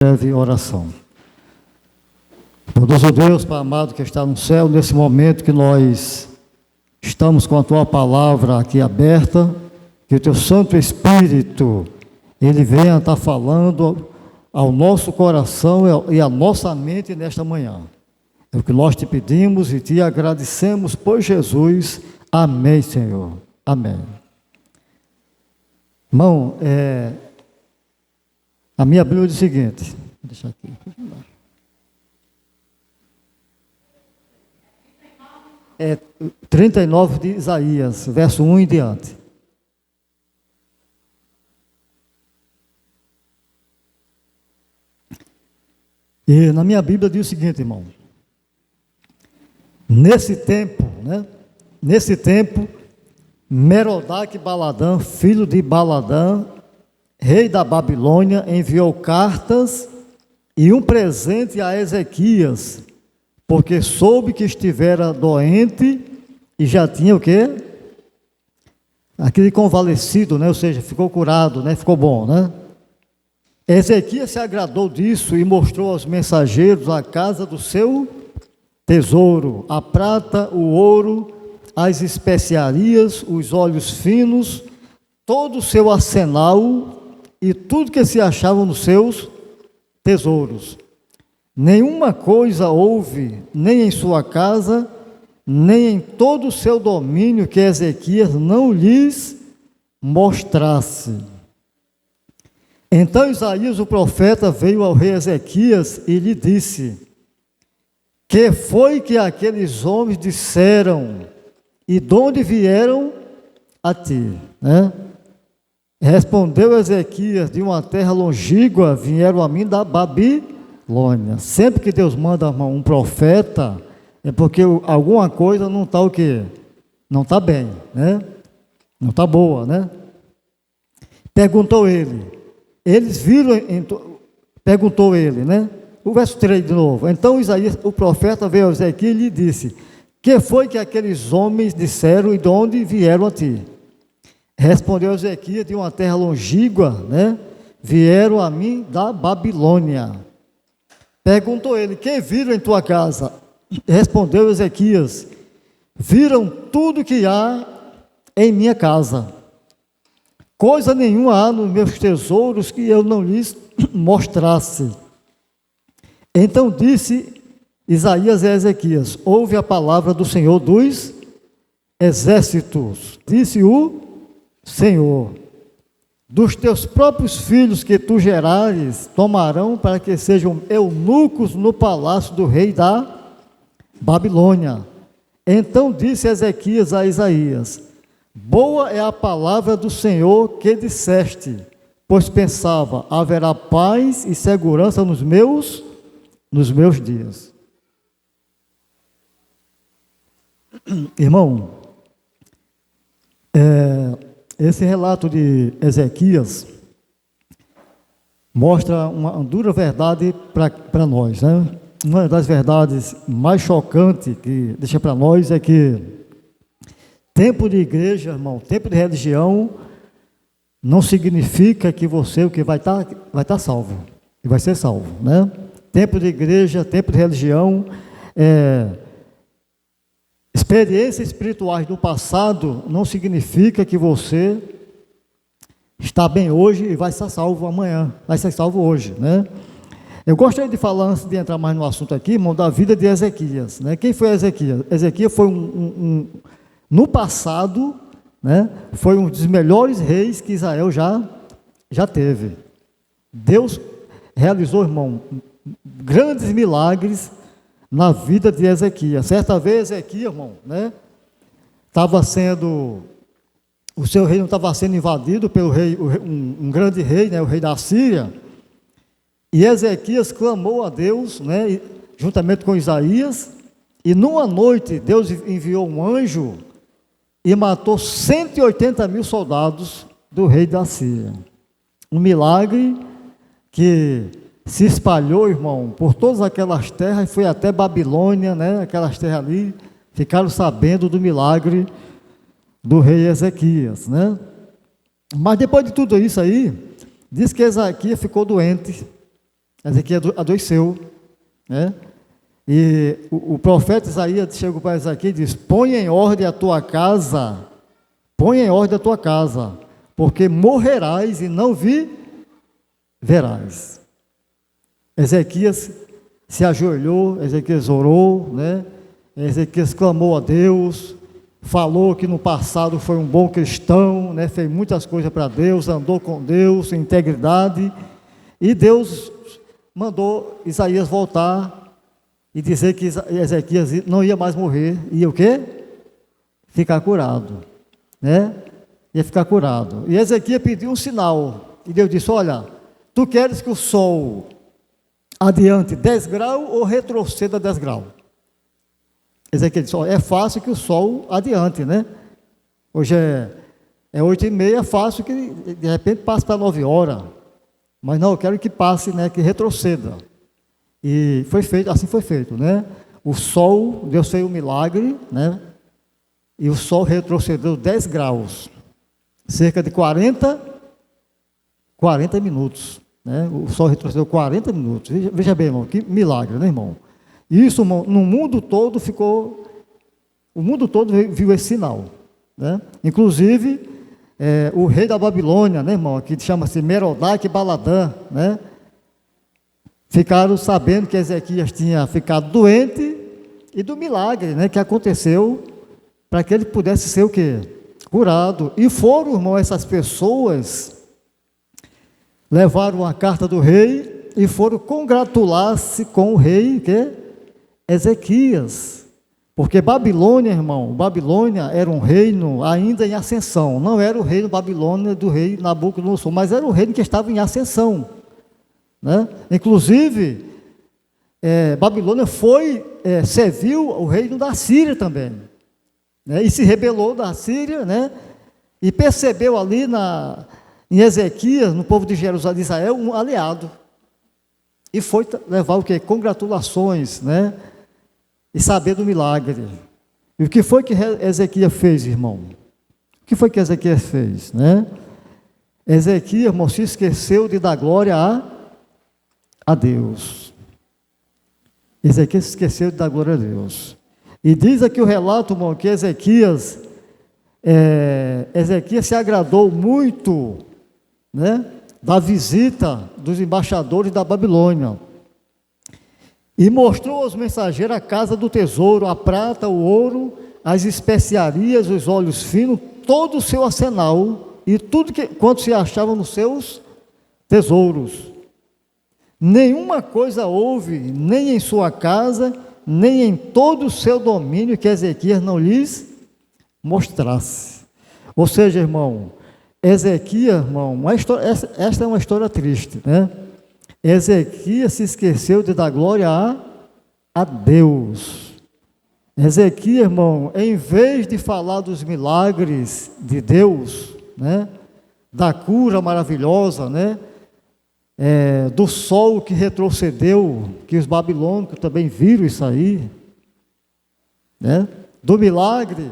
Breve oração. Bondoso Deus, Pai amado que está no céu, nesse momento que nós estamos com a Tua palavra aqui aberta, que o Teu Santo Espírito, Ele venha estar falando ao nosso coração e à nossa mente nesta manhã. É o que nós te pedimos e te agradecemos por Jesus. Amém, Senhor. Amém. Irmão, a minha Bíblia diz o seguinte, vou deixar aqui. É 39 de Isaías, verso 1 em diante. E na minha Bíblia diz o seguinte, irmão. Nesse tempo, Merodach-Baladã, filho de Baladã, rei da Babilônia, enviou cartas e um presente a Ezequias, porque soube que estivera doente e já tinha o quê? Aquele convalescido, ou seja, ficou curado, ficou bom, Ezequias se agradou disso e mostrou aos mensageiros a casa do seu tesouro, a prata, o ouro, as especiarias, os óleos finos, todo o seu arsenal e tudo que se achava nos seus tesouros. Nenhuma coisa houve, nem em sua casa, nem em todo o seu domínio, que Ezequias não lhes mostrasse. Então Isaías, o profeta, veio ao rei Ezequias e lhe disse: que foi que aqueles homens disseram, e de onde vieram a ti? Respondeu Ezequias: de uma terra longínqua vieram a mim da Babilônia. Sempre que Deus manda um profeta, é porque alguma coisa não está o quê? Não está bem, Não está boa, Perguntou ele, eles viram, perguntou ele, O verso 3 de novo. Então Isaías, o profeta, veio a Ezequias e lhe disse: que foi que aqueles homens disseram e de onde vieram a ti? Respondeu Ezequias: de uma terra longínqua, vieram a mim da Babilônia. Perguntou ele: que viram em tua casa? Respondeu Ezequias: viram tudo que há em minha casa. Coisa nenhuma há nos meus tesouros que eu não lhes mostrasse. Então disse Isaías a Ezequias: ouve a palavra do Senhor dos exércitos. Disse o Senhor: dos teus próprios filhos que tu gerares, tomarão para que sejam eunucos no palácio do rei da Babilônia. Então disse Ezequias a Isaías: boa é a palavra do Senhor que disseste, pois pensava, haverá paz e segurança nos meus dias. Irmão, esse relato de Ezequias mostra uma dura verdade para nós, Uma das verdades mais chocantes que deixa para nós é que tempo de igreja, irmão, tempo de religião não significa que você o que vai estar salvo, e vai ser salvo, Tempo de igreja, tempo de religião, experiências espirituais do passado não significa que você está bem hoje e vai estar salvo amanhã, vai ser salvo hoje, Eu gostaria de falar, antes de entrar mais no assunto aqui, irmão, da vida de Ezequias, Quem foi Ezequias? Ezequias foi no passado, foi um dos melhores reis que Israel já teve. Deus realizou, irmão, grandes milagres na vida de Ezequias. Certa vez Ezequias, irmão, o seu reino estava sendo invadido pelo rei, um grande rei, o rei da Síria, e Ezequias clamou a Deus, juntamente com Isaías, e numa noite Deus enviou um anjo e matou 180 mil soldados do rei da Síria. Um milagre que se espalhou, irmão, por todas aquelas terras, e foi até Babilônia, aquelas terras ali, ficaram sabendo do milagre do rei Ezequias, Mas depois de tudo isso aí, diz que Ezequias ficou doente, Ezequias adoeceu, né? E o profeta Isaías chegou para Ezequiel e disse: põe em ordem a tua casa, põe em ordem a tua casa, porque morrerás e não verás. Ezequias se ajoelhou, Ezequias orou, né? Ezequias clamou a Deus, falou que no passado foi um bom cristão, né? Fez muitas coisas para Deus, andou com Deus em integridade, e Deus mandou Isaías voltar e dizer que Ezequias não ia mais morrer, ia o quê? Ficar curado, né? Ia ficar curado. E Ezequias pediu um sinal, e Deus disse: olha, tu queres que o sol adiante 10 graus ou retroceda 10 graus? Ezequiel disse: olha, é fácil que o sol adiante, né? Hoje é 8h30, é fácil que de repente passe para 9 horas, mas não, eu quero que passe, né, que retroceda. E foi feito, assim foi feito, né? O sol, Deus fez um milagre, né? E o sol retrocedeu 10 graus, cerca de 40 minutos, né? O sol retrocedeu 40 minutos. Veja bem, irmão, que milagre, né, irmão? E isso, irmão, no mundo todo o mundo todo viu esse sinal, né? Inclusive, o rei da Babilônia, né, irmão, que chama-se Merodach Baladã, né? Ficaram sabendo que Ezequias tinha ficado doente e do milagre, né, que aconteceu para que ele pudesse ser o quê? Curado. E foram, irmão, essas pessoas levaram a carta do rei e foram congratular-se com o rei, que Ezequias. Porque Babilônia, irmão, Babilônia era um reino ainda em ascensão. Não era o reino Babilônia do rei Nabucodonosor, mas era o reino que estava em ascensão, né? Inclusive, Babilônia serviu o reino da Síria também, né? E se rebelou da Síria, né? E percebeu ali em Ezequias, no povo de Jerusalém, de Israel, um aliado, e foi levar o quê? Congratulações, né? E saber do milagre. E o que foi que Ezequias fez, irmão? O que foi que Ezequias fez, né? Ezequias, irmão, se esqueceu de dar glória a Deus. Ezequias se esqueceu de dar glória a Deus. E diz aqui o relato, irmão, que Ezequias se agradou muito, né, da visita dos embaixadores da Babilônia. E mostrou aos mensageiros a casa do tesouro, a prata, o ouro, as especiarias, os óleos finos, todo o seu arsenal e tudo quanto se achava nos seus tesouros. Nenhuma coisa houve, nem em sua casa, nem em todo o seu domínio, que Ezequias não lhes mostrasse. Ou seja, irmão, Ezequias, irmão, esta é uma história triste, né? Ezequias se esqueceu de dar glória a Deus. Ezequias, irmão, em vez de falar dos milagres de Deus, né, da cura maravilhosa, né, do sol que retrocedeu, que os babilônicos também viram isso aí, né, do milagre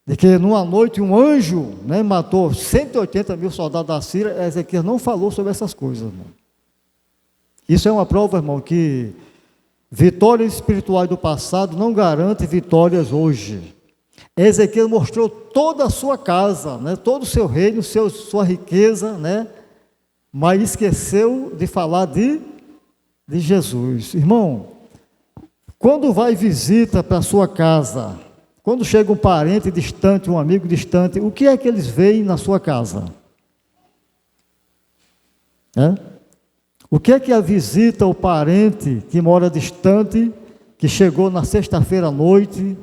de que numa noite um anjo, né, matou 180 mil soldados da Síria, Ezequias não falou sobre essas coisas, irmão. Isso é uma prova, irmão, que vitórias espirituais do passado não garantem vitórias hoje. Ezequias mostrou toda a sua casa, né, todo o seu reino, sua riqueza, né, mas esqueceu de falar de Jesus. Irmão, quando vai visita para a sua casa, quando chega um parente distante, um amigo distante, o que é que eles veem na sua casa? O que é que a visita, o parente que mora distante, que chegou na sexta-feira à noite,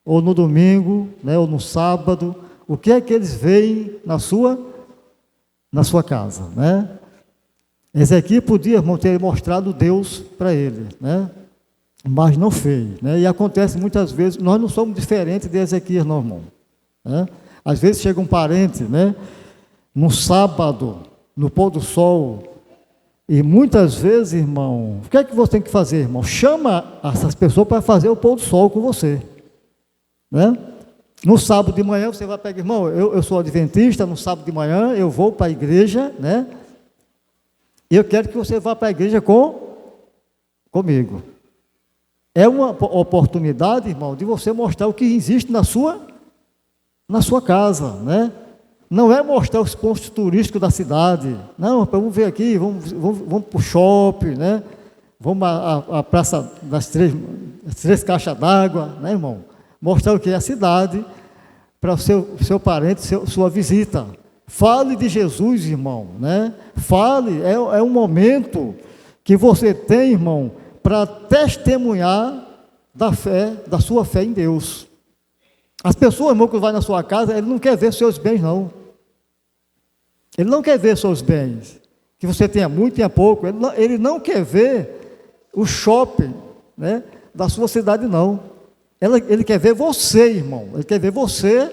ou no domingo, né, ou no sábado, o que é que eles veem na sua casa, né? Ezequias podia, irmão, ter mostrado Deus para ele, né? Mas não fez, né? E acontece muitas vezes, nós não somos diferentes de Ezequias, não, irmão, né? Às vezes chega um parente, né, no sábado, no pôr do sol, e muitas vezes, irmão, o que é que você tem que fazer, irmão? Chama essas pessoas para fazer o pôr do sol com você, né? No sábado de manhã você vai pegar, irmão, eu sou adventista, no sábado de manhã eu vou para a igreja, né? Eu quero que você vá para a igreja comigo. É uma oportunidade, irmão, de você mostrar o que existe na sua casa, né? Não é mostrar os pontos turísticos da cidade. Não, vamos ver aqui, vamos para o shopping, né? Vamos à Praça das Três Caixas d'Água, né, irmão? Mostrar o que é a cidade para o seu parente, sua visita. Fale de Jesus, irmão, né? Fale, é um momento que você tem, irmão, para testemunhar da sua fé em Deus. As pessoas, irmão, que vai na sua casa, ele não quer ver seus bens, não. Ele não quer ver seus bens, que você tenha muito, tenha pouco. Ele não quer ver o shopping, né, da sua cidade, não. Ele quer ver você, irmão. Ele quer ver você,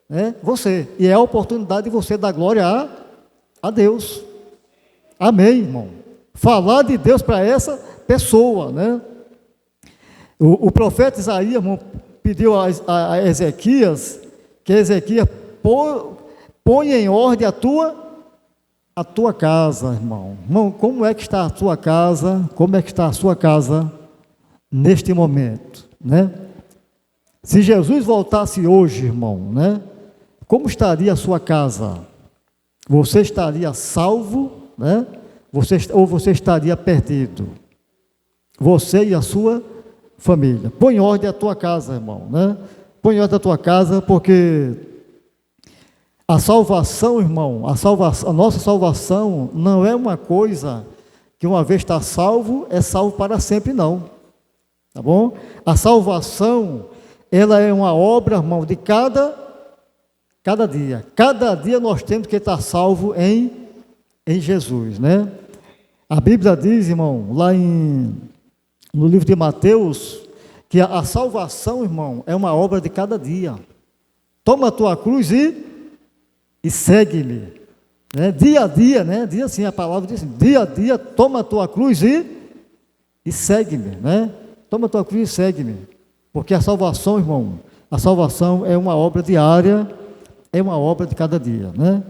né, você. E é a oportunidade de você dar glória a Deus. Amém, irmão. Falar de Deus para essa pessoa, né? O profeta Isaías, irmão, pediu a Ezequias, que Ezequias ponha em ordem a tua casa, irmão. Irmão, como é que está a tua casa? Como é que está a sua casa neste momento, né? Se Jesus voltasse hoje, irmão, né? Como estaria a sua casa? Você estaria salvo, né? Ou você estaria perdido? Você e a sua família. Põe em ordem a tua casa, irmão, né? Põe em ordem a tua casa, porque a salvação, irmão, a nossa salvação não é uma coisa que uma vez está salvo, é salvo para sempre, não. Tá bom? A salvação, ela é uma obra, irmão, de cada dia. Cada dia nós temos que estar salvo em Jesus, né? A Bíblia diz, irmão, lá no livro de Mateus, que a salvação, irmão, é uma obra de cada dia. Toma a tua cruz e segue-me, né? Dia a dia, né? Diz assim, a palavra diz assim, dia a dia, toma a tua cruz e segue-me, né? Toma a tua cruz e segue-me, porque a salvação, irmão, a salvação é uma obra diária, é uma obra de cada dia, né?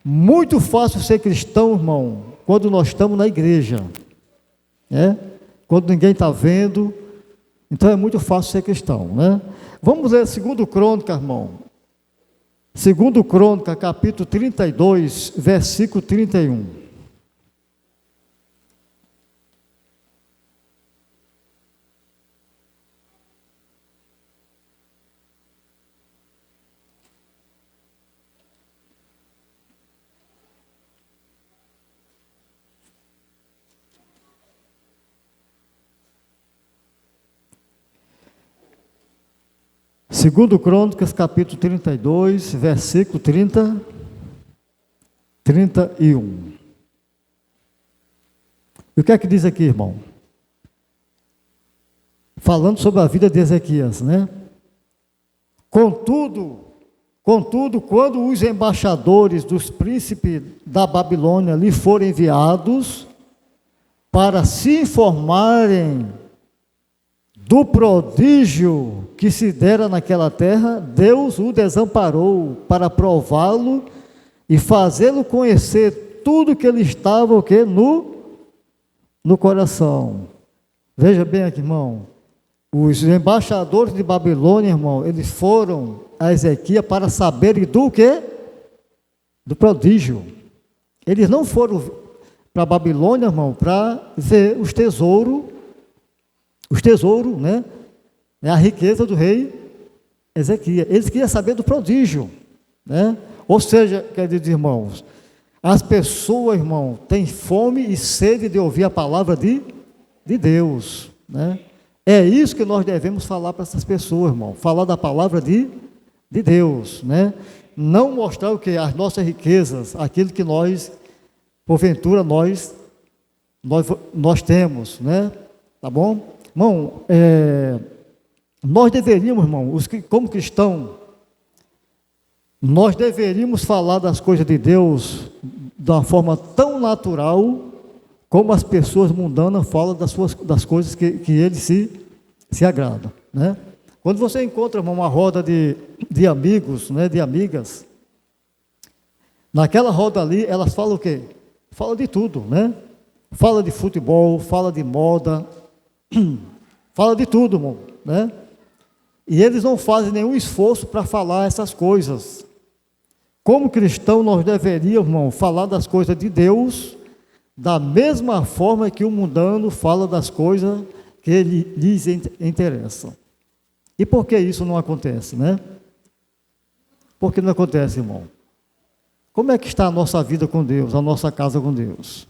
Muito fácil ser cristão, irmão, quando nós estamos na igreja, né? Quando ninguém está vendo, então é muito fácil ser cristão, né? Vamos ler 2 Crônica, irmão. 2 Crônica, capítulo 32, versículo 31. Segundo Crônicas, capítulo 32, versículo 31. E o que é que diz aqui, irmão? Falando sobre a vida de Ezequias, né? Contudo, quando os embaixadores dos príncipes da Babilônia lhe forem enviados para se informarem do prodígio que se dera naquela terra, Deus o desamparou para prová-lo e fazê-lo conhecer tudo que ele estava o quê? No coração. Veja bem aqui, irmão. Os embaixadores de Babilônia, irmão, eles foram a Ezequias para saberem do quê? Do prodígio. Eles não foram para Babilônia, irmão, para ver os tesouros, né? É a riqueza do rei Ezequias. Eles queriam saber do prodígio, né? Ou seja, queridos irmãos, as pessoas, irmão, têm fome e sede de ouvir a palavra de Deus, né? É isso que nós devemos falar para essas pessoas, irmão. Falar da palavra de Deus, né? Não mostrar o que? As nossas riquezas, aquilo que nós, porventura, nós temos, né? Tá bom? Irmão, nós deveríamos, irmão, como cristão, nós deveríamos falar das coisas de Deus de uma forma tão natural como as pessoas mundanas falam das coisas que ele se agrada, né? Quando você encontra, irmão, uma roda de amigos, né, de amigas, naquela roda ali, elas falam o quê? fala de tudo, né? Fala de futebol, fala de moda, fala de tudo, irmão, né? E eles não fazem nenhum esforço para falar essas coisas. Como cristão, nós deveríamos, irmão, falar das coisas de Deus da mesma forma que o mundano fala das coisas que lhes interessam. E por que isso não acontece, né? Por que não acontece, irmão? Como é que está a nossa vida com Deus, a nossa casa com Deus?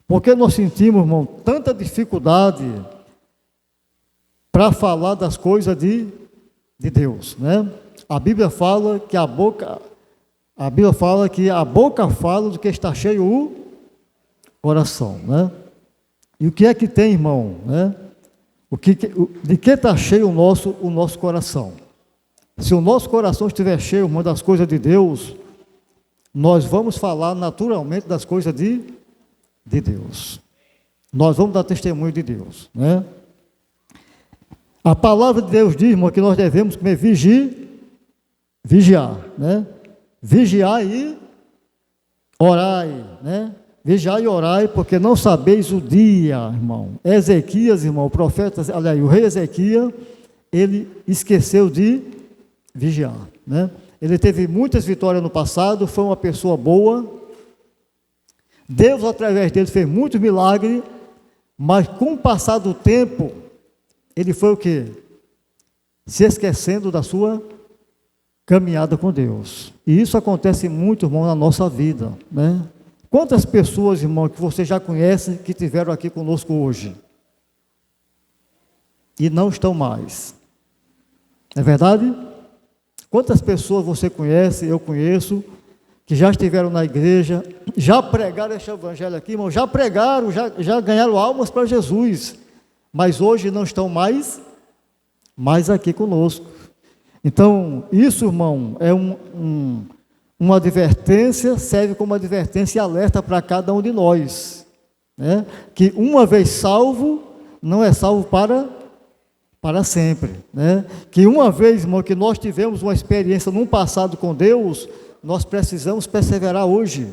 Por que nós sentimos, irmão, tanta dificuldade para falar das coisas de Deus, né? A Bíblia fala que a boca fala do que está cheio o coração, né? E o que é que tem, irmão, né? De que está cheio o nosso coração? Se o nosso coração estiver cheio, irmão, das coisas de Deus, nós vamos falar naturalmente das coisas de Deus. Nós vamos dar testemunho de Deus, né? A palavra de Deus diz, irmão, que nós devemos vigiar, né? Vigiar e orai, né? Vigiai e orai, porque não sabeis o dia, irmão. Ezequias, irmão, o profeta, aliás, o rei Ezequias, ele esqueceu de vigiar, né? Ele teve muitas vitórias no passado, foi uma pessoa boa. Deus, através dele, fez muitos milagres, mas com o passar do tempo, ele foi o quê? Se esquecendo da sua caminhada com Deus. E isso acontece muito, irmão, na nossa vida, né? Quantas pessoas, irmão, que você já conhece, que estiveram aqui conosco hoje e não estão mais? É verdade? Quantas pessoas você conhece, eu conheço, que já estiveram na igreja, já pregaram este evangelho aqui, irmão, já pregaram, já ganharam almas para Jesus, mas hoje não estão mais aqui conosco. Então, isso, irmão, é uma advertência, serve como advertência e alerta para cada um de nós, né? Que uma vez salvo, não é salvo para sempre, né? Que uma vez, irmão, que nós tivemos uma experiência num passado com Deus, nós precisamos perseverar hoje,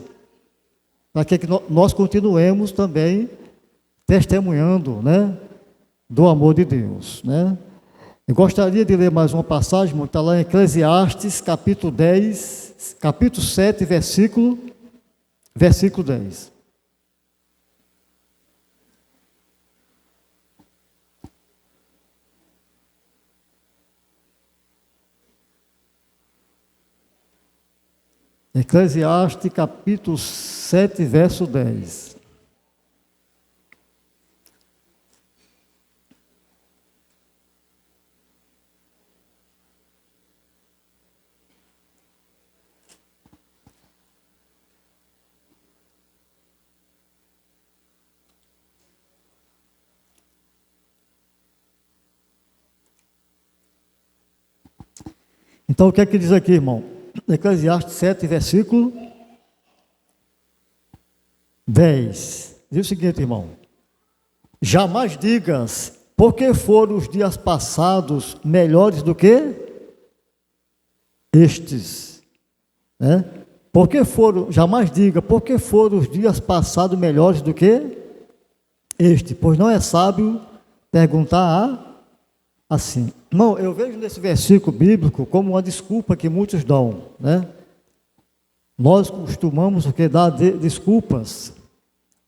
para que nós continuemos também testemunhando, né, do amor de Deus, né? Eu gostaria de ler mais uma passagem, irmão, que está lá em Eclesiastes, capítulo 7, versículo 10. Eclesiastes, capítulo 7, verso 10. Então, o que é que diz aqui, irmão? Eclesiastes 7, versículo 10. Diz o seguinte, irmão: jamais digas, porque foram os dias passados melhores do que estes, né? Jamais diga, porque foram os dias passados melhores do que este, pois não é sábio perguntar assim. Irmão, eu vejo nesse versículo bíblico como uma desculpa que muitos dão, né? Nós costumamos o que? Dar desculpas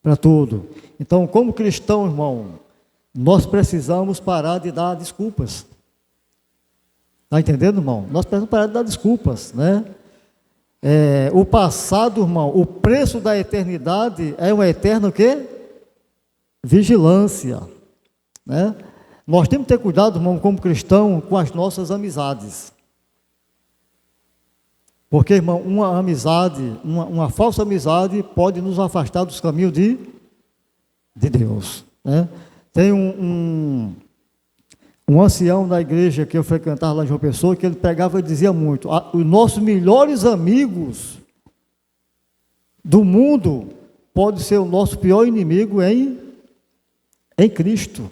para tudo. Então, como cristão, irmão, nós precisamos parar de dar desculpas. Está entendendo, irmão? Nós precisamos parar de dar desculpas, né? O passado, irmão, o preço da eternidade é uma eterna o quê? Vigilância, né? Nós temos que ter cuidado, irmão, como cristão, com as nossas amizades. Porque, irmão, uma amizade, uma falsa amizade pode nos afastar dos caminhos de Deus, né? Tem um ancião da igreja que eu frequentava lá em João Pessoa, que ele pregava e dizia muito: os nossos melhores amigos do mundo podem ser o nosso pior inimigo em Cristo.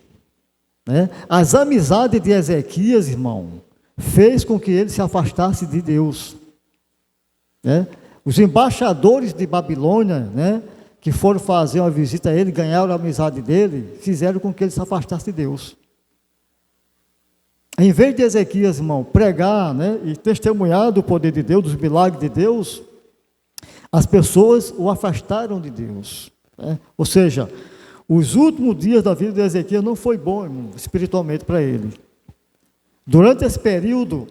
Né? As amizades de Ezequias, irmão, fez com que ele se afastasse de Deus, né? Os embaixadores de Babilônia, né, que foram fazer uma visita a ele, ganharam a amizade dele, fizeram com que ele se afastasse de Deus. Em vez de Ezequias, irmão, pregar, né, e testemunhar do poder de Deus, dos milagres de Deus, as pessoas o afastaram de Deus, né? Ou seja, os últimos dias da vida de Ezequias não foi bom, irmão, espiritualmente para ele. Durante esse período,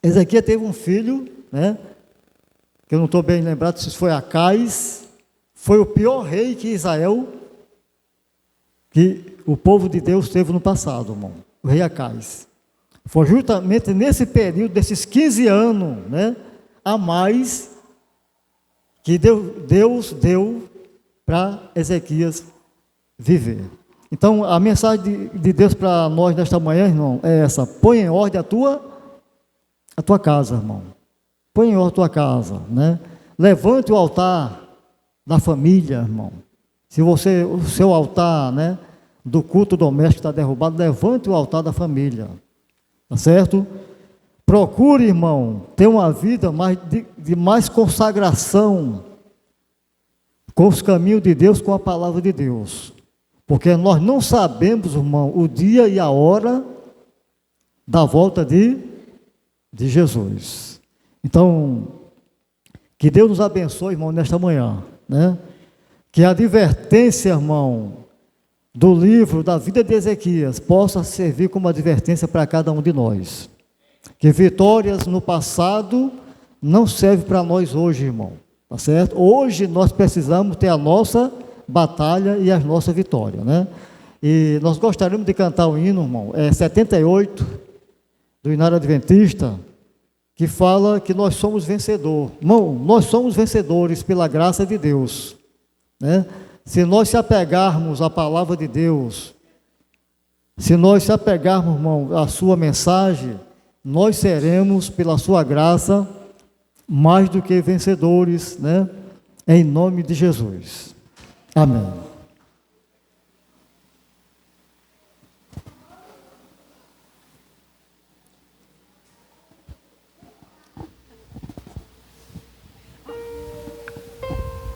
Ezequias teve um filho, né, que eu não estou bem lembrado se foi Acais, foi o pior rei que Israel, que o povo de Deus teve no passado, irmão, o rei Acais. Foi justamente nesse período, desses 15 anos, né, a mais, que Deus deu para Ezequias viver. Então, a mensagem de Deus para nós nesta manhã, irmão, é essa: põe em ordem a tua casa, irmão. Põe em ordem a tua casa, né? Levante o altar da família, irmão. Se o seu altar, né, do culto doméstico está derrubado, levante o altar da família, tá certo? Procure, irmão, ter uma vida de mais consagração com os caminhos de Deus, com a palavra de Deus. Porque nós não sabemos, irmão, o dia e a hora da volta de Jesus. Então, que Deus nos abençoe, irmão, nesta manhã, né? Que a advertência, irmão, do livro da vida de Ezequias possa servir como advertência para cada um de nós. Que vitórias no passado não servem para nós hoje, irmão, tá certo? Hoje nós precisamos ter a nossa batalha e a nossa vitória, né? E nós gostaríamos de cantar o hino, irmão, 78, do Hinário Adventista, que fala que nós somos vencedores. Irmão, nós somos vencedores pela graça de Deus, né? Se nós se apegarmos à palavra de Deus, se nós se apegarmos, irmão, à sua mensagem, nós seremos, pela sua graça, mais do que vencedores, né? Em nome de Jesus. Amém.